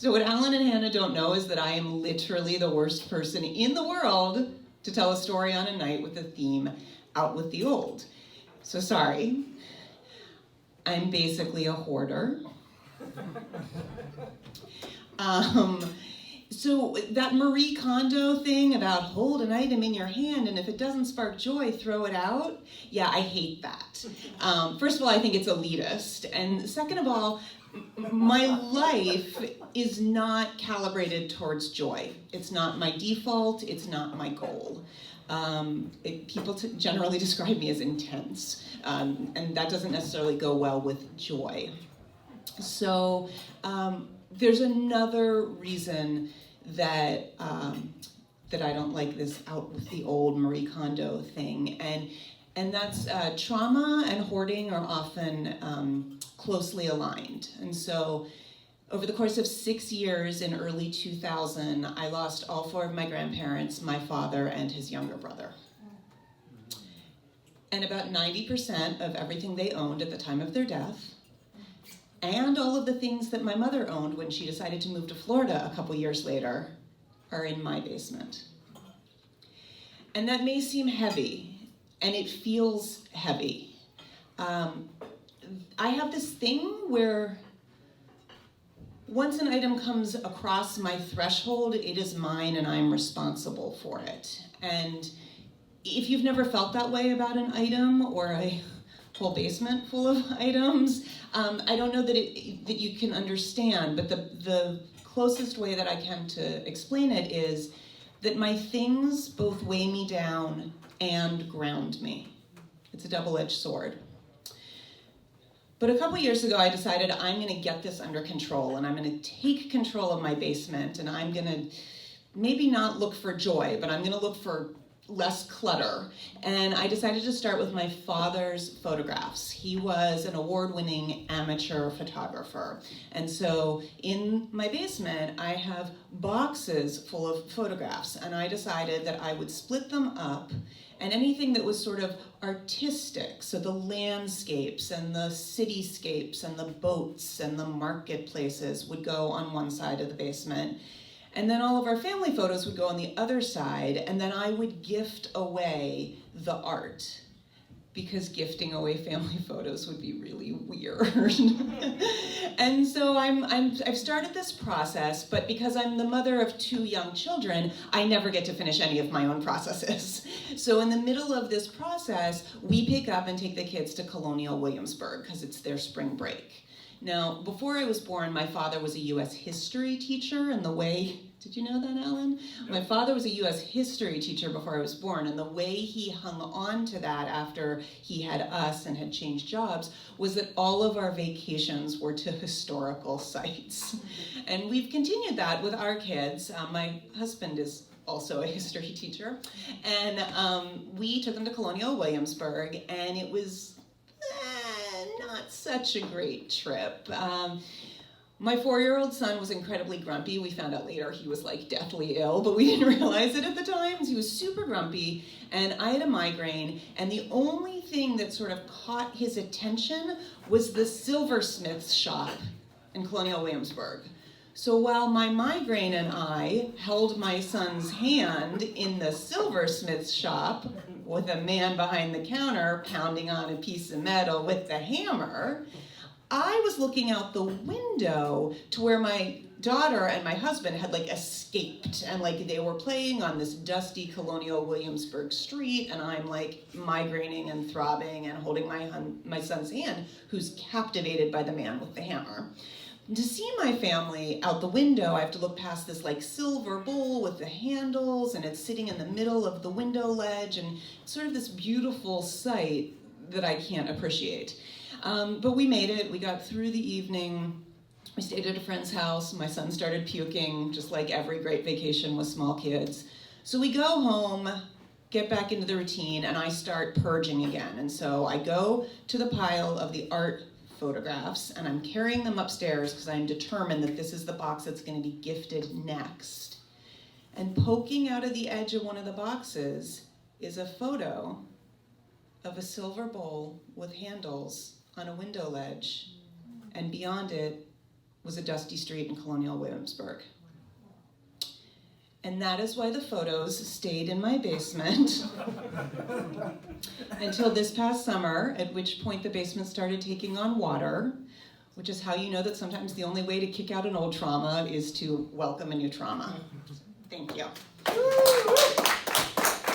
So what Alan and Hannah don't know is that I am literally the worst person in the world to tell a story on a night with the theme out with the old. So sorry, I'm basically a hoarder. So that Marie Kondo thing about hold an item in your hand and if it doesn't spark joy, throw it out. Yeah, I hate that. First of all, I think it's elitist. And second of all, my life is not calibrated towards joy. It's not my default, it's not my goal. People generally describe me as intense, and that doesn't necessarily go well with joy. So there's another reason that that I don't like this out with the old Marie Kondo thing, and that's trauma and hoarding are often closely aligned. And so over the course of 6 years in early 2000, I lost all 4 of my grandparents, my father, and his younger brother. And about 90% of everything they owned at the time of their death, and all of the things that my mother owned when she decided to move to Florida a couple years later, are in my basement. And that may seem heavy, and it feels heavy. I have this thing where once an item comes across my threshold, it is mine and I'm responsible for it. And if you've never felt that way about an item or a whole basement full of items, I don't know that you can understand, but the closest way that I can to explain it is that my things both weigh me down and ground me. It's a double-edged sword. But a couple years ago, I decided I'm going to get this under control, and I'm going to take control of my basement, and I'm going to maybe not look for joy, but I'm going to look for less clutter. And I decided to start with my father's photographs. He was an award-winning amateur photographer. And so in my basement, I have boxes full of photographs, and I decided that I would split them up, and anything that was sort of artistic, so the landscapes and the cityscapes and the boats and the marketplaces would go on one side of the basement. And then all of our family photos would go on the other side, and then I would gift away the art, because gifting away family photos would be really weird. And so I've started this process, but because I'm the mother of 2 young children, I never get to finish any of my own processes. So in the middle of this process, we pick up and take the kids to Colonial Williamsburg, because it's their spring break. Now, before I was born, my father was a U.S. history teacher, and the way, did you know that, Alan? My father was a U.S. history teacher before I was born, and the way he hung on to that after he had us and had changed jobs was that all of our vacations were to historical sites. And we've continued that with our kids. My husband is also a history teacher, and we took them to Colonial Williamsburg, and it was not such a great trip. My 4-year-old son was incredibly grumpy. We found out later he was like deathly ill, but we didn't realize it at the time. He was super grumpy, and I had a migraine, and the only thing that sort of caught his attention was the silversmith's shop in Colonial Williamsburg. So while my migraine and I held my son's hand in the silversmith's shop with a man behind the counter pounding on a piece of metal with the hammer, I was looking out the window to where my daughter and my husband had like escaped, and like they were playing on this dusty Colonial Williamsburg street, and I'm like migraining and throbbing and holding my son's hand, who's captivated by the man with the hammer. To see my family out the window, I have to look past this like silver bowl with the handles, and it's sitting in the middle of the window ledge, and sort of this beautiful sight that I can't appreciate. But we made it. We got through the evening. We stayed at a friend's house. My son started puking, just like every great vacation with small kids. So we go home, get back into the routine, and I start purging again. And so I go to the pile of the art photographs, and I'm carrying them upstairs because I'm determined that this is the box that's going to be gifted next. And poking out of the edge of one of the boxes is a photo of a silver bowl with handles on a window ledge, and beyond it was a dusty street in Colonial Williamsburg. And that is why the photos stayed in my basement until this past summer, at which point the basement started taking on water, which is how you know that sometimes the only way to kick out an old trauma is to welcome a new trauma. Thank you.